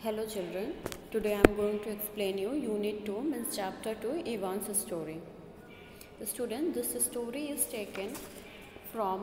Hello children, today I am going to explain you Unit 2 means Chapter 2 Ivan's story. The student, this story is taken from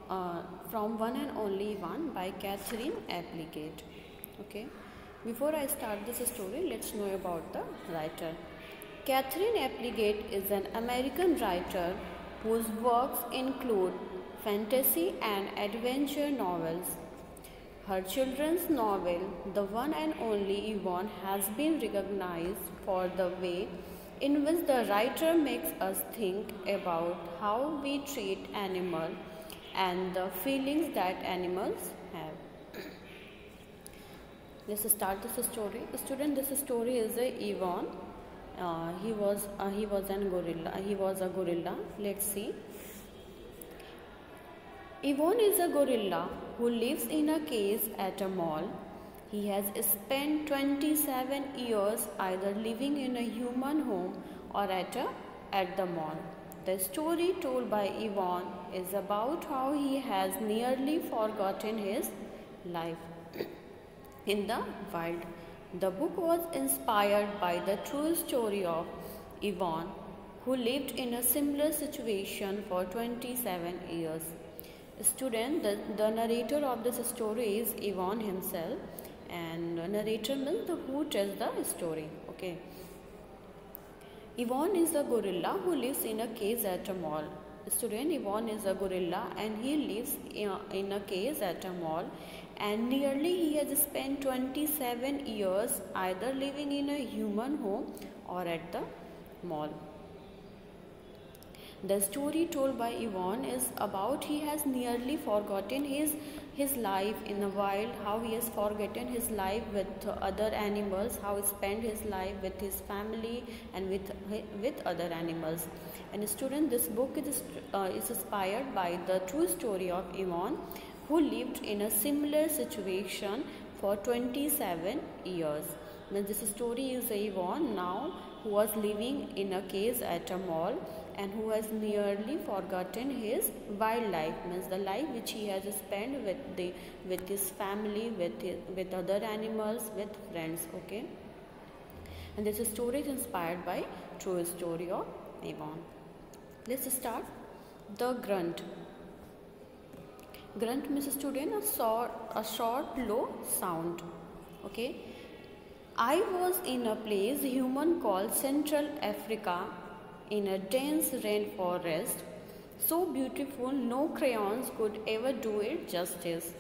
One and Only Ivan by Catherine Applegate. Okay, before I start this story, let's know about the writer. Catherine Applegate is an American writer whose works include fantasy and adventure novels. Her children's novel, The One and Only Yvonne, has been recognized for the way in which the writer makes us think about how we treat animals and the feelings that animals have. Let's start this story. Student, this story is a Yvonne. He was a gorilla. Let's see. Yvonne is a gorilla who lives in a cage at a mall. He has spent 27 years either living in a human home or at the mall. The story told by Yvonne is about how he has nearly forgotten his life in the wild. The book was inspired by the true story of Yvonne, who lived in a similar situation for 27 years. Student, the narrator of this story is Yvonne himself, and narrator means the who tells the story. Okay. Yvonne is a gorilla who lives in a cage at a mall. Student, Yvonne is a gorilla and he lives in a cage at a mall, and nearly he has spent 27 years either living in a human home or at the mall. The story told by Yvonne is about he has nearly forgotten his life in the wild, how he has forgotten his life with other animals, how he spent his life with his family and with other animals. And student, this book is inspired by the true story of Yvonne, who lived in a similar situation for 27 years. Now, this story is Yvonne now who was living in a cage at a mall and who has nearly forgotten his wildlife, means the life which he has spent with his family, with other animals, with friends. Okay, and this story is inspired by true story of Yvonne. Let's start. The grunt. Grunt means student a short low sound. Okay. I was in a place human called Central Africa, in a dense rainforest, so beautiful no crayons could ever do it justice.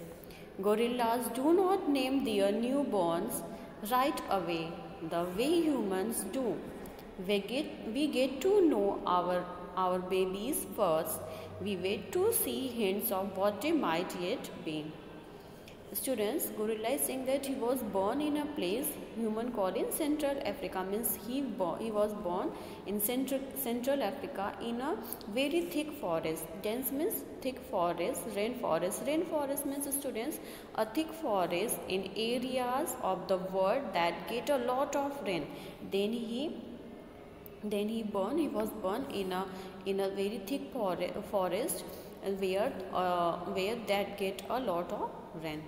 Gorillas do not name their newborns right away the way humans do. We get to know our babies first. We wait to see hints of what they might yet be. Students, gorilla is saying that he was born in a place human called in Central Africa, means he was born in Central Africa in a very thick forest. Dense means thick forest. Rainforest means, students, a thick forest in areas of the world that get a lot of rain. Then he was born in a very thick forest where that get a lot of rain,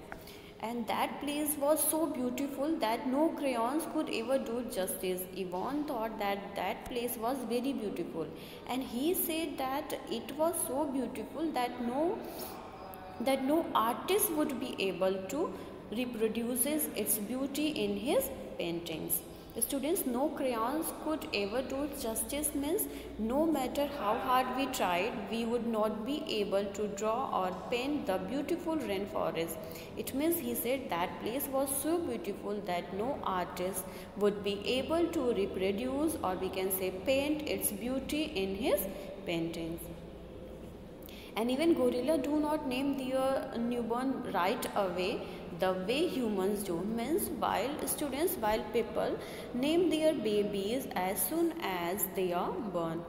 and that place was so beautiful that no crayons could ever do justice. Yvonne thought that place was very beautiful, and he said that it was so beautiful that no artist would be able to reproduce its beauty in his paintings. Students, no crayons could ever do justice means no matter how hard we tried, we would not be able to draw or paint the beautiful rainforest. It means he said that place was so beautiful that no artist would be able to reproduce, or we can say paint, its beauty in his paintings. And even gorilla do not name their newborn right away the way humans do, means while people name their babies as soon as they are born.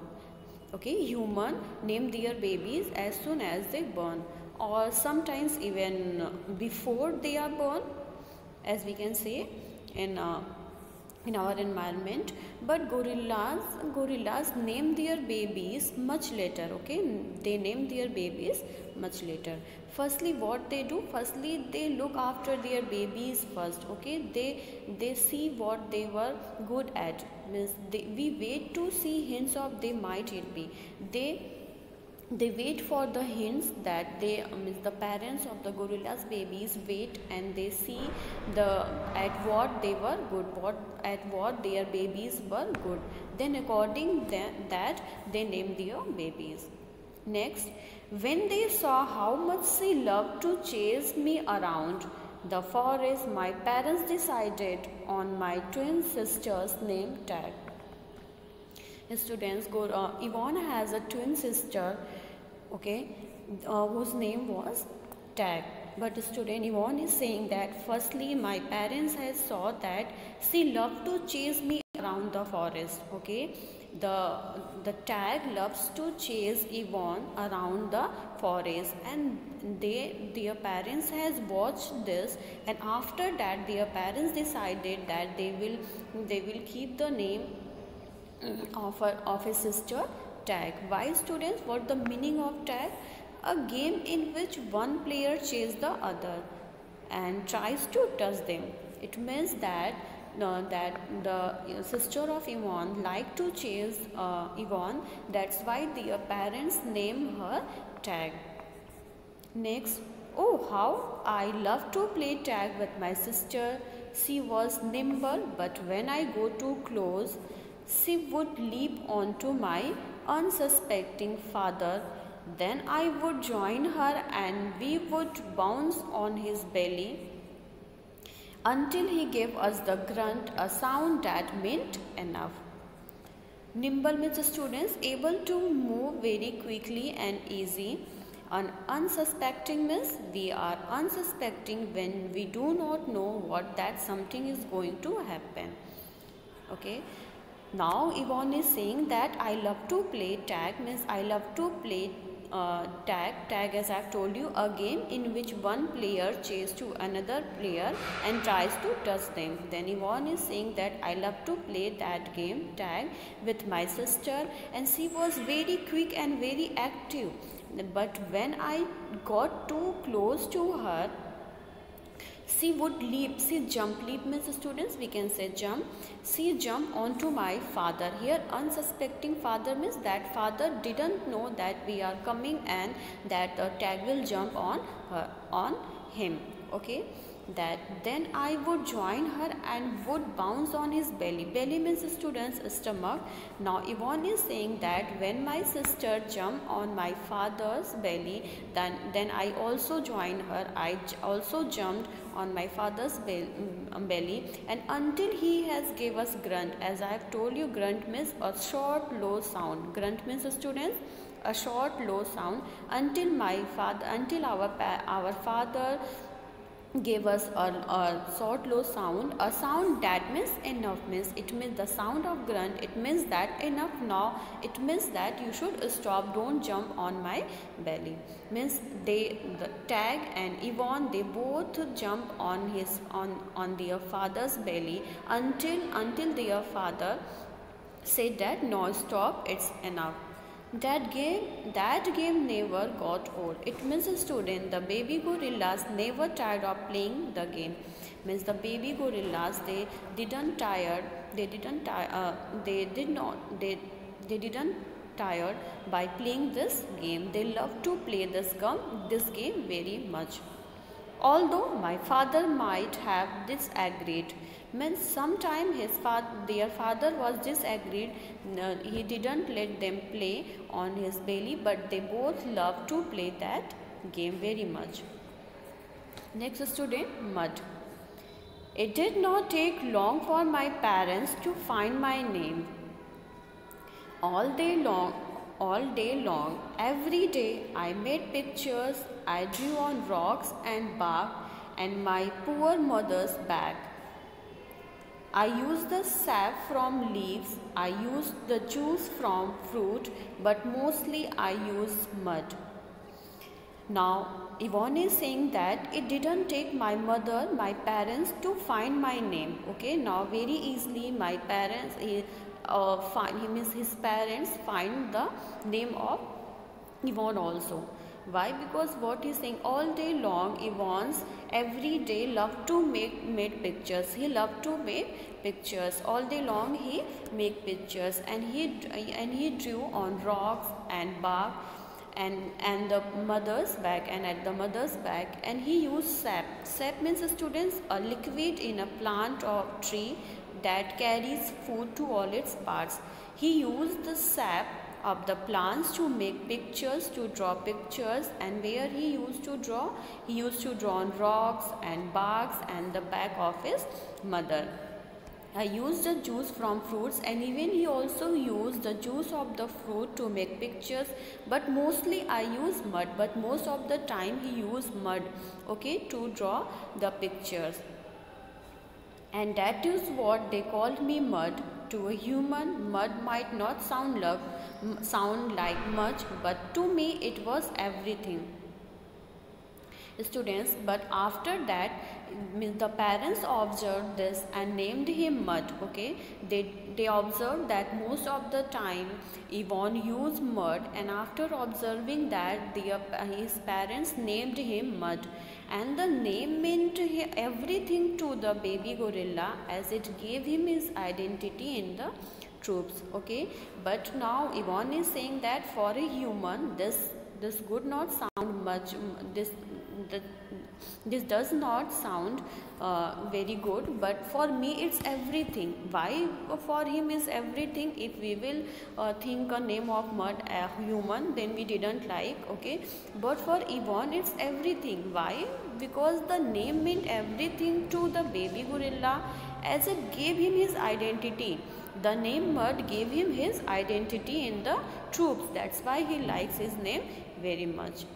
Okay, human name their babies as soon as they born, or sometimes even before they are born, as we can say in in our environment. But gorillas name their babies much later. Okay, they name their babies much later. Firstly, what they do, firstly they look after their babies first. Okay, they see what they were good at, means we wait to see hints of they might it be. They wait for the hints that they means the parents of the gorillas babies wait, and they see the at what they were good, what their babies were good, then according that they name their babies. Next, when they saw how much she loved to chase me around the forest, my parents decided on my twin sister's name tag. Students, Yvonne has a twin sister, okay, whose name was Tag. But student, Yvonne is saying that firstly my parents had saw that she loved to chase me around the forest. Okay, the Tag loves to chase Yvonne around the forest, and their parents has watched this, and after that their parents decided that they will keep the name of a sister tag. Why, students? What the meaning of tag? A game in which one player chases the other and tries to touch them. It means that that the sister of Yvonne like to chase Yvonne. That's why their parents name her tag. Next, oh how I love to play tag with my sister. She was nimble, but when I go too close, she would leap onto my unsuspecting father. Then I would join her and we would bounce on his belly until he gave us the grunt, a sound that meant enough. Nimble means students able to move very quickly and easy. And unsuspecting means we are unsuspecting when we do not know what that something is going to happen. Okay. Now Yvonne is saying that I love to play tag, means I love to play tag. Tag, as I have told you, a game in which one player chases to another player and tries to touch them. Then Yvonne is saying that I love to play that game tag with my sister, and she was very quick and very active. But when I got too close to her, she would leap, she jump. Leap means students, we can say jump. She jumped onto my father. Here unsuspecting father means that father didn't know that we are coming and that the tag will jump on her, on him. Okay, that then I would join her and would bounce on his belly. Belly means students stomach. Now Yvonne is saying that when my sister jumped on my father's belly, then I also joined her. I also jumped on my father's belly, and until he has gave us grunt. As I have told you, grunt means a short low sound. Grunt means students a short low sound until our father gave us a short low sound, a sound that means enough, means it means the sound of grunt, it means that enough now, it means that you should stop, don't jump on my belly. Means the Tag and Yvonne, they both jump on their father's belly until their father said that no, stop, it's enough. That game never got old. It means student, the baby gorillas never tired of playing the game. Means the baby gorillas, they didn't tired tired by playing this game. They love to play this game very much. Although my father might have disagreed, means sometime their father was disagreed, he didn't let them play on his belly, but they both loved to play that game very much. Next student, mud. It did not take long for my parents to find my name. All day long, every day I made pictures, I drew on rocks and bark and my poor mother's back. I used the sap from leaves, I used the juice from fruit, but mostly I used mud. Now Yvonne is saying that it didn't take my mother, my parents to find my name. Okay, now very easily my parents find him, is his parents find the name of Yvonne also. Why? Because what he's saying, all day long Yvonne's every day loved to make pictures. He loved to make pictures all day long. He make pictures, and he drew on rocks and bark and the mother's back, and at the mother's back, and he used sap. Sap means, students, a liquid in a plant or tree that carries food to all its parts. He used the sap of the plants to make pictures, to draw pictures. And where he used to draw on rocks and barks and the back of his mother. I used the juice from fruits, and even he also used the juice of the fruit to make pictures, but mostly I use mud, but most of the time he used mud, okay, to draw the pictures. And that is what they called me mud. To a human, mud might not sound like much, but to me it was everything, students. But after that, the parents observed this and named him Mud. Okay, they observed that most of the time Yvonne used mud, and after observing that, his parents named him Mud, and the name meant everything to the baby gorilla, as it gave him his identity in the troops. Okay, but now Yvonne is saying that for a human, this would not sound much. This does not sound very good, but for me it's everything. Why for him is everything? If we will think a name of mud a human, then we didn't like, okay, but for Yvonne it's everything. Why? Because the name meant everything to the baby gorilla, as it gave him his identity. The name Mud gave him his identity in the troops. That's why he likes his name very much.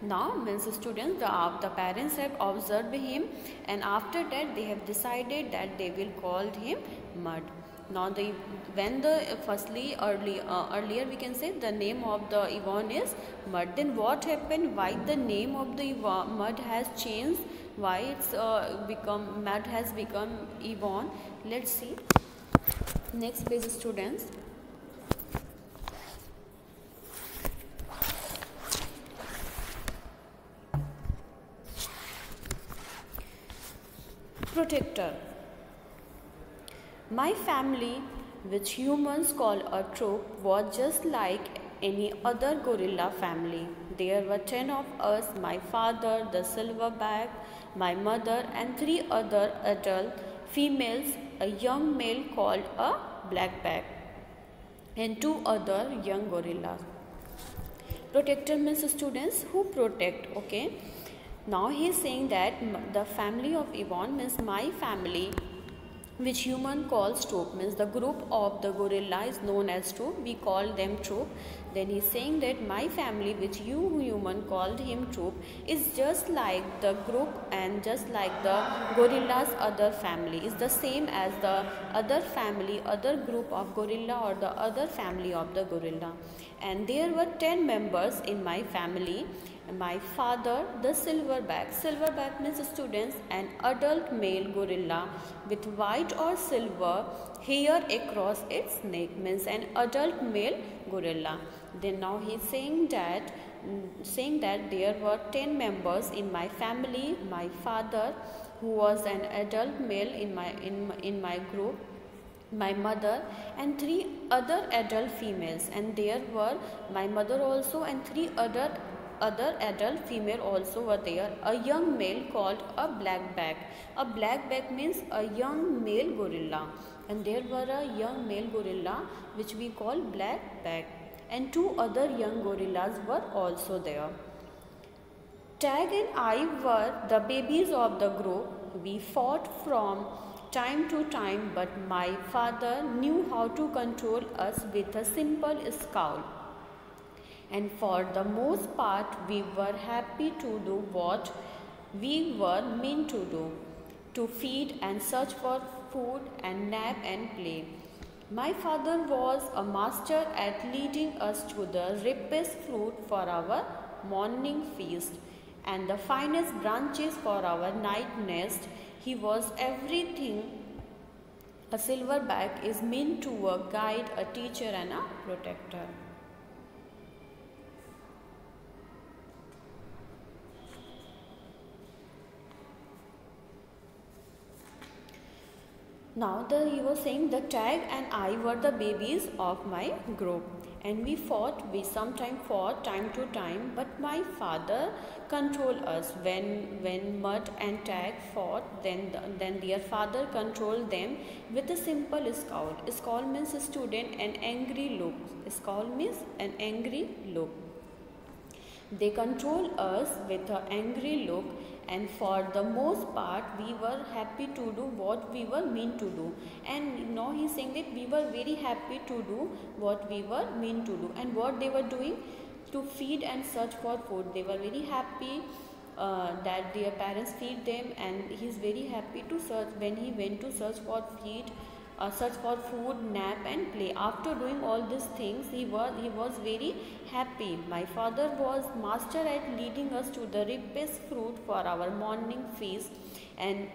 Now, means students, the parents have observed him, and after that they have decided that they will call him Mud. Now, earlier we can say the name of the Yvonne is Mud. Then what happened? Why the name of the Mud has changed? Why it's Mud has become Yvonne? Let's see. Next page, students. Protector. My family, which humans call a troop, was just like any other gorilla family. There were 10 of us: my father, the silverback, my mother, and 3 other adult females, a young male called a blackback, and 2 other young gorillas. Protector means, students, who protect. Okay, now he is saying that the family of Yvonne means my family, which human calls troop, means the group of the gorilla is known as troop. We call them troop. Then he is saying that my family, which human called him troop, is just like the group and just like the gorilla's other family, is the same as the other family, other group of gorilla, or the other family of the gorilla. And there were 10 members in my family. My father, the silverback. Silverback means, students, an adult male gorilla with white or silver hair across its neck, means an adult male gorilla. Then now he is saying that there were 10 members in my family. My father, who was an adult male in my group, my mother, and 3 other adult females, and there were my mother also and 3 other adult female also were there. A young male called a blackback. A blackback means a young male gorilla, and there were a young male gorilla which we call blackback, and 2 other young gorillas were also there. Tag and I were the babies of the group. We fought from time to time, but my father knew how to control us with a simple scowl. And for the most part, we were happy to do what we were meant to do, to feed and search for food and nap and play. My father was a master at leading us to the rippest fruit for our morning feast and the finest branches for our night nest. He was everything a silverback is meant to a guide, a teacher and a protector. Now he was saying the tag and I were the babies of my group, and we fought. We sometimes fought time to time, but my father controlled us. When Mud and Tag fought, then their father controlled them with a simple scowl. Scowl means student, an angry look. Scowl means an angry look. They control us with an angry look, and for the most part we were happy to do what we were meant to do. And now he's saying that we were very happy to do what we were meant to do. And what they were doing? To feed and search for food. They were very happy that their parents feed them, and he's very happy to search when he went to search for food, nap and play. After doing all these things, he was very happy. My father was master at leading us to the ripe's fruit for our morning feast, and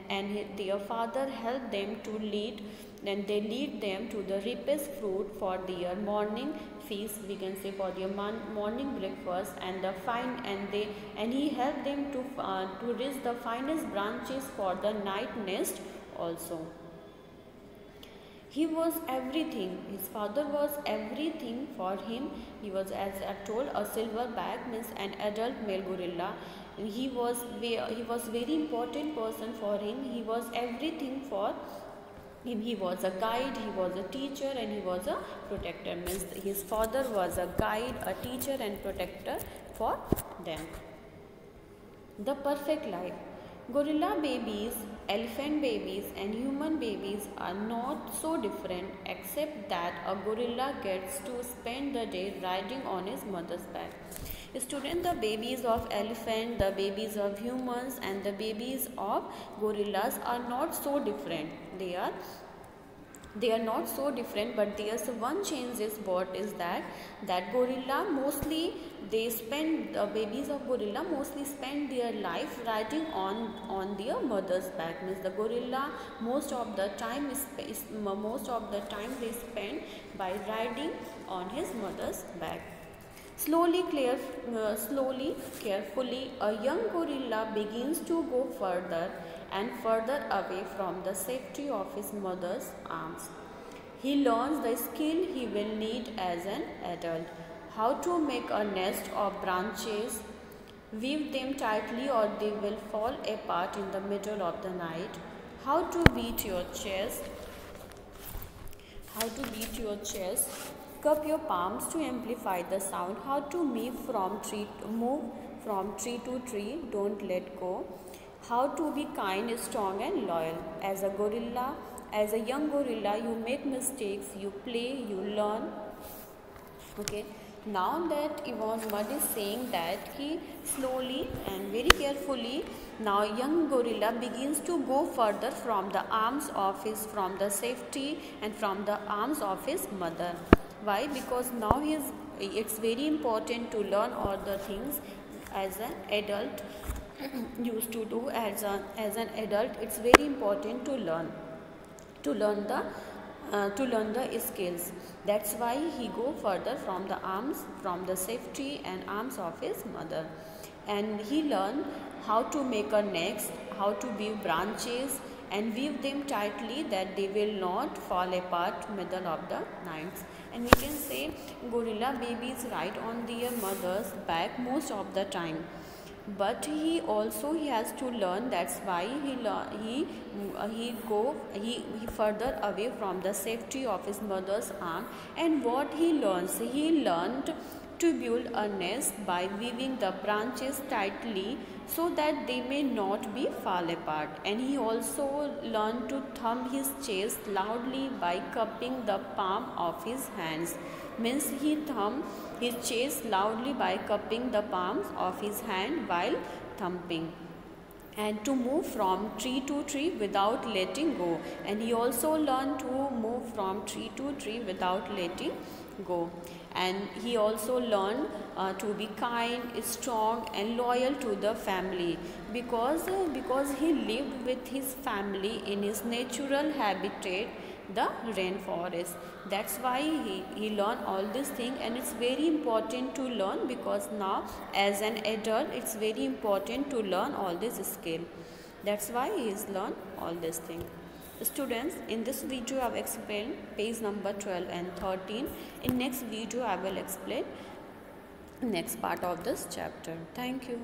their father helped them to lead, and they lead them to the ripe's fruit for their morning feast, we can say for their morning breakfast, and he helped them to reach the finest branches for the night nest also. He was everything. His father was everything for him. He was, as I told, a silverback, means an adult male gorilla. He was very important person for him. He was everything for him. He was a guide, he was a teacher, and he was a protector. Means his father was a guide, a teacher and protector for them. The perfect life. Gorilla babies, elephant babies and human babies are not so different, except that a gorilla gets to spend the day riding on his mother's back. Student, the babies of elephant, the babies of humans and the babies of gorillas are not so different. They are not so different, but there's one change is what is that gorilla mostly the babies of gorilla mostly spend their life riding on their mother's back. Means the gorilla most of the time they spend by riding on his mother's back. Slowly, carefully, a young gorilla begins to go further and further away from the safety of his mother's arms. He learns the skill he will need as an adult: how to make a nest of branches, weave them tightly or they will fall apart in the middle of the night, how to beat your chest, cup your palms to amplify the sound, how to move from tree to tree, don't let go, how to be kind, strong and loyal. As a young gorilla, you make mistakes, you play, you learn. Okay. Now that Yvonne Mudd is saying that he slowly and very carefully, now young gorilla begins to go further from the safety and from the arms of his mother. Why? Because now it's very important to learn all the things as an adult used to do. As an adult, it's very important to learn the skills. That's why he go further from the safety and arms of his mother, and he learn how to make a nest, how to weave branches and weave them tightly that they will not fall apart middle of the night. And we can say gorilla babies ride on their mother's back most of the time, but he has to learn. That's why he further away from the safety of his mother's arm. And what he learned to build a nest by weaving the branches tightly so that they may not be fall apart. And he also learned to thump his chest loudly by cupping the palm of his hands. Means he thump his chest loudly by cupping the palms of his hand while thumping. And to move from tree to tree without letting go. And he also learned to move from tree to tree without letting go. And he also learned to be kind, strong and loyal to the family, because he lived with his family in his natural habitat, the rainforest. That's why he learned all these things, and it's very important to learn, because now as an adult it's very important to learn all this skill. That's why he has learned all these things. Students, in this video I have explained page number 12 and 13. In next video I will explain next part of this chapter. Thank you.